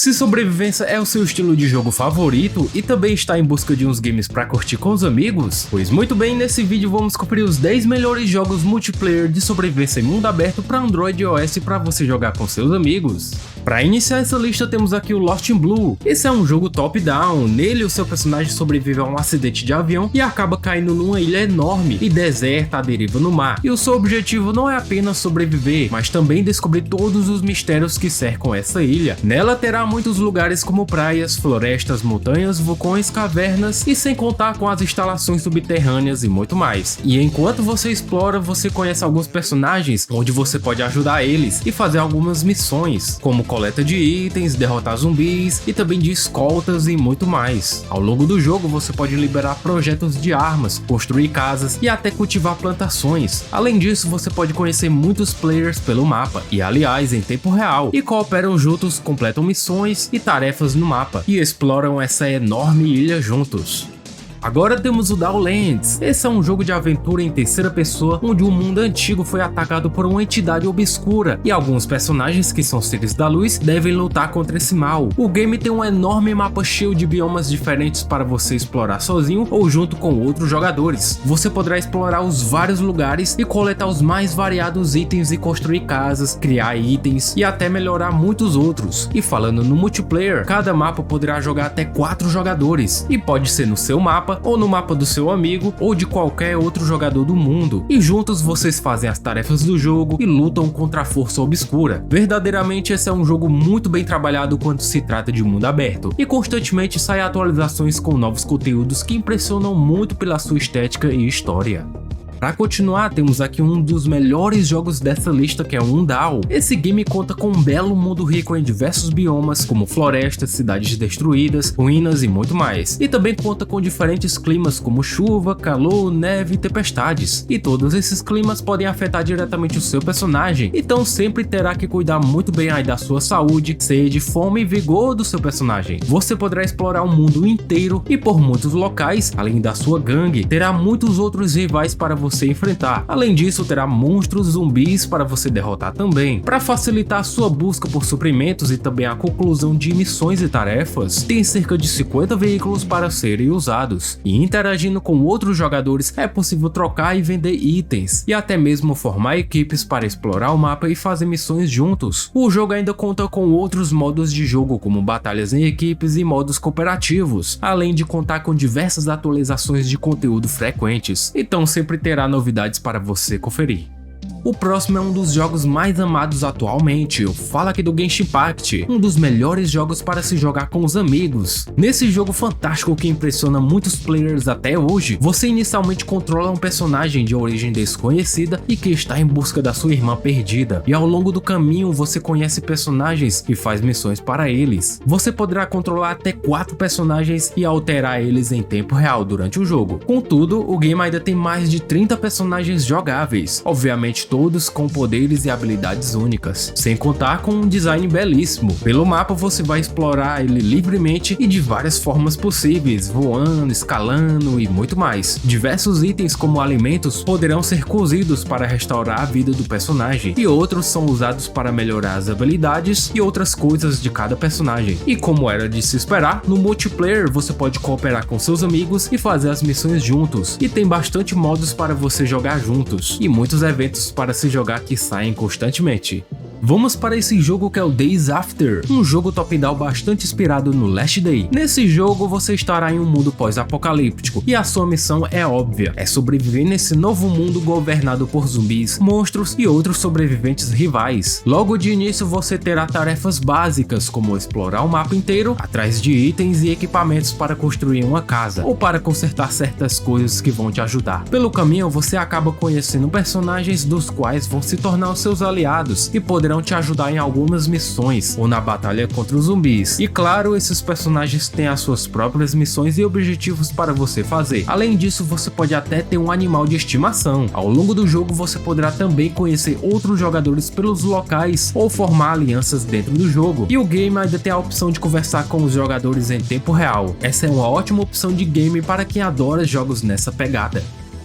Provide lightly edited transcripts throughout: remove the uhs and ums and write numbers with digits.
Se sobrevivência é o seu estilo de jogo favorito e também está em busca de uns games pra curtir com os amigos, pois muito bem, nesse vídeo vamos conferir os 10 melhores jogos multiplayer de sobrevivência em mundo aberto para Android e iOS para você jogar com seus amigos. Para iniciar essa lista temos aqui o Lost in Blue. Esse é um jogo top-down, nele o seu personagem sobrevive a um acidente de avião e acaba caindo numa ilha enorme e deserta à deriva no mar. E o seu objetivo não é apenas sobreviver, mas também descobrir todos os mistérios que cercam essa ilha. Nela terá muitos lugares como praias, florestas, montanhas, vulcões, cavernas e sem contar com as instalações subterrâneas e muito mais. E enquanto você explora, você conhece alguns personagens onde você pode ajudar eles e fazer algumas missões, como coleta de itens, derrotar zumbis e também de escoltas e muito mais. Ao longo do jogo você pode liberar projetos de armas, construir casas e até cultivar plantações. Além disso, você pode conhecer muitos players pelo mapa e aliás em tempo real, e cooperam juntos, completam missões e tarefas no mapa e exploram essa enorme ilha juntos. Agora temos o Downlands. Esse é um jogo de aventura em terceira pessoa onde um mundo antigo foi atacado por uma entidade obscura e alguns personagens que são seres da luz devem lutar contra esse mal. O game tem um enorme mapa cheio de biomas diferentes para você explorar sozinho ou junto com outros jogadores. Você poderá explorar os vários lugares e coletar os mais variados itens e construir casas, criar itens e até melhorar muitos outros. E falando no multiplayer, cada mapa poderá jogar até 4 jogadores e pode ser no seu mapa ou no mapa do seu amigo ou de qualquer outro jogador do mundo, e juntos vocês fazem as tarefas do jogo e lutam contra a força obscura. Verdadeiramente esse é um jogo muito bem trabalhado quando se trata de mundo aberto, e constantemente saem atualizações com novos conteúdos que impressionam muito pela sua estética e história. Para continuar, temos aqui um dos melhores jogos dessa lista, que é o Undaw. Esse game conta com um belo mundo rico em diversos biomas, como florestas, cidades destruídas, ruínas e muito mais. E também conta com diferentes climas como chuva, calor, neve e tempestades. E todos esses climas podem afetar diretamente o seu personagem, então sempre terá que cuidar muito bem aí da sua saúde, sede, fome e vigor do seu personagem. Você poderá explorar o mundo inteiro e por muitos locais, além da sua gangue, terá muitos outros rivais para você enfrentar. Além disso, terá monstros zumbis para você derrotar também. Para facilitar a sua busca por suprimentos e também a conclusão de missões e tarefas, tem cerca de 50 veículos para serem usados. E interagindo com outros jogadores é possível trocar e vender itens, e até mesmo formar equipes para explorar o mapa e fazer missões juntos. O jogo ainda conta com outros modos de jogo, como batalhas em equipes e modos cooperativos, além de contar com diversas atualizações de conteúdo frequentes. Então sempre terá novidades para você conferir. O próximo é um dos jogos mais amados atualmente, eu falo aqui do Genshin Impact, um dos melhores jogos para se jogar com os amigos. Nesse jogo fantástico que impressiona muitos players até hoje, você inicialmente controla um personagem de origem desconhecida e que está em busca da sua irmã perdida, e ao longo do caminho você conhece personagens e faz missões para eles. Você poderá controlar até 4 personagens e alterar eles em tempo real durante o jogo. Contudo, o game ainda tem mais de 30 personagens jogáveis, obviamente todos com poderes e habilidades únicas, sem contar com um design belíssimo. Pelo mapa você vai explorar ele livremente e de várias formas possíveis, voando, escalando e muito mais. Diversos itens como alimentos poderão ser cozidos para restaurar a vida do personagem, e outros são usados para melhorar as habilidades e outras coisas de cada personagem. E como era de se esperar, no multiplayer você pode cooperar com seus amigos e fazer as missões juntos, e tem bastante modos para você jogar juntos, e muitos eventos para se jogar que saem constantemente. Vamos para esse jogo que é o Days After, um jogo top-down bastante inspirado no Last Day. Nesse jogo você estará em um mundo pós-apocalíptico e a sua missão é óbvia, é sobreviver nesse novo mundo governado por zumbis, monstros e outros sobreviventes rivais. Logo de início você terá tarefas básicas como explorar o mapa inteiro, atrás de itens e equipamentos para construir uma casa ou para consertar certas coisas que vão te ajudar. Pelo caminho você acaba conhecendo personagens dos quais vão se tornar os seus aliados e poderão te ajudar em algumas missões ou na batalha contra os zumbis. E claro, esses personagens têm as suas próprias missões e objetivos para você fazer. Além disso, você pode até ter um animal de estimação. Ao longo do jogo você poderá também conhecer outros jogadores pelos locais ou formar alianças dentro do jogo. E o game ainda tem a opção de conversar com os jogadores em tempo real. Essa é uma ótima opção de game para quem adora jogos nessa pegada.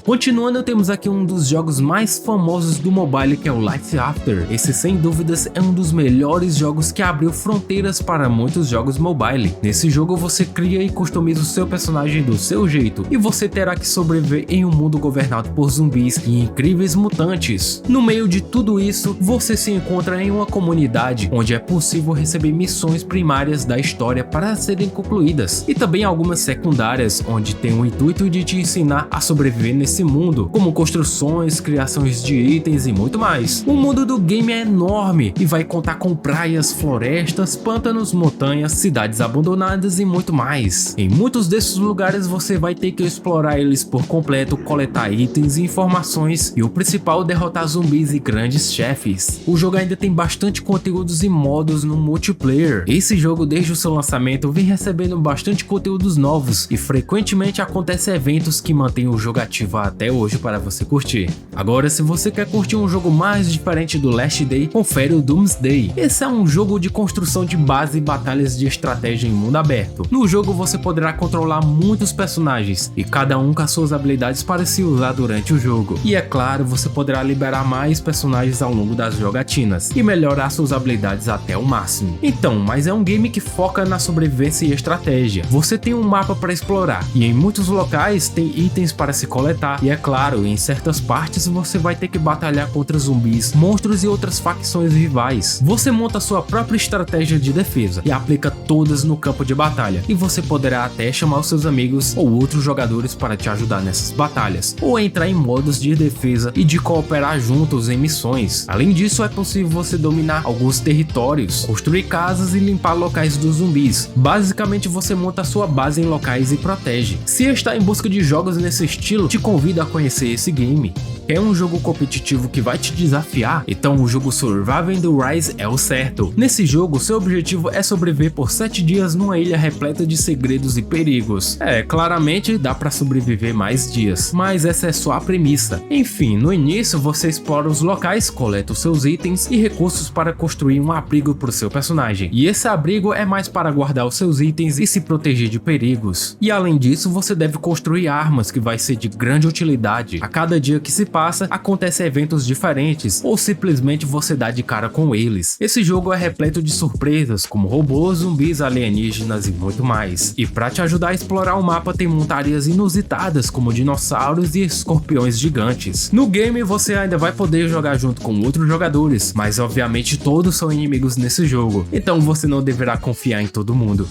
Continuando, temos aqui um dos jogos mais famosos do mobile, que é o Life After. Esse sem dúvidas é um dos melhores jogos que abriu fronteiras para muitos jogos mobile. Nesse jogo você cria e customiza o seu personagem do seu jeito, e você terá que sobreviver em um mundo governado por zumbis e incríveis mutantes. No meio de tudo isso, você se encontra em uma comunidade onde é possível receber missões primárias da história para serem concluídas, e também algumas secundárias onde tem o intuito de te ensinar a sobreviver nesse mundo, como construções, criações de itens e muito mais. O mundo do game é enorme e vai contar com praias, florestas, pântanos, montanhas, cidades abandonadas e muito mais. Em muitos desses lugares você vai ter que explorar eles por completo, coletar itens e informações, e o principal, derrotar zumbis e grandes chefes. O jogo ainda tem bastante conteúdos e modos no multiplayer. Esse jogo, desde o seu lançamento, vem recebendo bastante conteúdos novos e frequentemente acontecem eventos que mantêm o jogo ativo até hoje para você curtir. Agora, se você quer curtir um jogo mais diferente do Last Day, confere o Doomsday. Esse é um jogo de construção de base e batalhas de estratégia em mundo aberto. No jogo você poderá controlar muitos personagens e cada um com as suas habilidades para se usar durante o jogo. E é claro, você poderá liberar mais personagens ao longo das jogatinas e melhorar suas habilidades até o máximo. Então, mas é um game que foca na sobrevivência e estratégia. Você tem um mapa para explorar e em muitos locais tem itens para se coletar, e é claro, em certas partes você vai ter que batalhar contra zumbis, monstros e outras facções rivais. Você monta sua própria estratégia de defesa e aplica todas no campo de batalha, e você poderá até chamar os seus amigos ou outros jogadores para te ajudar nessas batalhas, ou entrar em modos de defesa e de cooperar juntos em missões. Além disso, é possível você dominar alguns territórios, construir casas e limpar locais dos zumbis. Basicamente você monta sua base em locais e protege. Se está em busca de jogos nesse estilo, te convido a conhecer esse game. É um jogo competitivo que vai te desafiar? Então o jogo Surviving the Rise é o certo. Nesse jogo, seu objetivo é sobreviver por 7 dias numa ilha repleta de segredos e perigos. Claramente dá pra sobreviver mais dias, mas essa é só a premissa. Enfim, no início você explora os locais, coleta os seus itens e recursos para construir um abrigo pro seu personagem. E esse abrigo é mais para guardar os seus itens e se proteger de perigos. E além disso, você deve construir armas, que vai ser de grande utilidade. A cada dia que se passa, acontecem eventos diferentes, ou simplesmente você dá de cara com eles. Esse jogo é repleto de surpresas, como robôs, zumbis, alienígenas e muito mais. E para te ajudar a explorar o mapa, tem montarias inusitadas, como dinossauros e escorpiões gigantes. No game você ainda vai poder jogar junto com outros jogadores, mas obviamente todos são inimigos nesse jogo, então você não deverá confiar em todo mundo.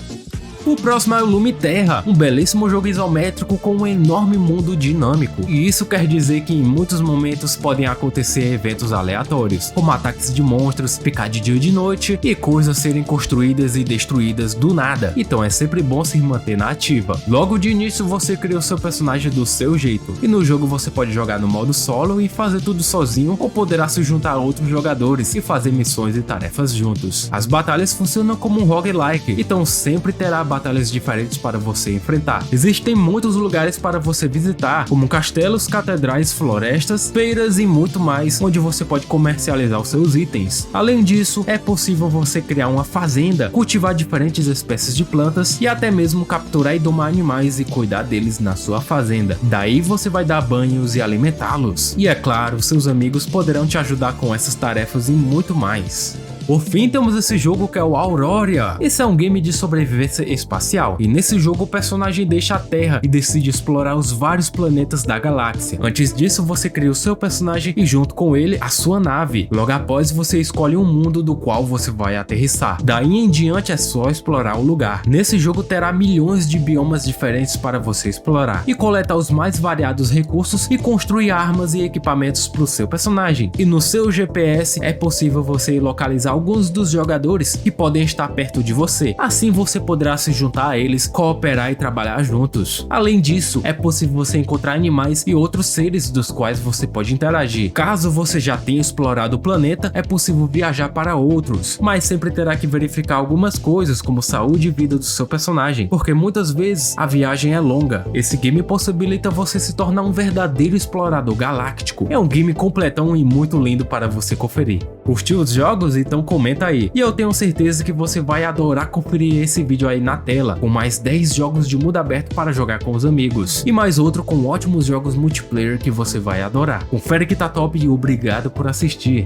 O próximo é o Lume Terra, um belíssimo jogo isométrico com um enorme mundo dinâmico, e isso quer dizer que em muitos momentos podem acontecer eventos aleatórios, como ataques de monstros, picar de dia e de noite, e coisas serem construídas e destruídas do nada, então é sempre bom se manter na ativa. Logo de início você cria o seu personagem do seu jeito, e no jogo você pode jogar no modo solo e fazer tudo sozinho, ou poderá se juntar a outros jogadores e fazer missões e tarefas juntos. As batalhas funcionam como um roguelike, então sempre terá batalhas diferentes para você enfrentar. Existem muitos lugares para você visitar, como castelos, catedrais, florestas, feiras e muito mais, onde você pode comercializar os seus itens. Além disso, é possível você criar uma fazenda, cultivar diferentes espécies de plantas e até mesmo capturar e domar animais e cuidar deles na sua fazenda. Daí você vai dar banhos e alimentá-los. E é claro, seus amigos poderão te ajudar com essas tarefas e muito mais. Por fim, temos esse jogo que é o Aurora. Esse é um game de sobrevivência espacial, e nesse jogo o personagem deixa a Terra e decide explorar os vários planetas da galáxia. Antes disso, você cria o seu personagem e junto com ele a sua nave. Logo após, você escolhe um mundo do qual você vai aterrissar. Daí em diante é só explorar o lugar. Nesse jogo terá milhões de biomas diferentes para você explorar e coletar os mais variados recursos e construir armas e equipamentos para o seu personagem. E no seu GPS é possível você localizar alguns dos jogadores que podem estar perto de você. Assim você poderá se juntar a eles, cooperar e trabalhar juntos. Além disso, é possível você encontrar animais e outros seres dos quais você pode interagir. Caso você já tenha explorado o planeta, é possível viajar para outros, mas sempre terá que verificar algumas coisas como saúde e vida do seu personagem, porque muitas vezes a viagem é longa. Esse game possibilita você se tornar um verdadeiro explorador galáctico. É um game completão e muito lindo para você conferir. Curtiu os jogos? Então comenta aí. E eu tenho certeza que você vai adorar conferir esse vídeo aí na tela, com mais 10 jogos de mundo aberto para jogar com os amigos, e mais outro com ótimos jogos multiplayer que você vai adorar. Confere que tá top e obrigado por assistir.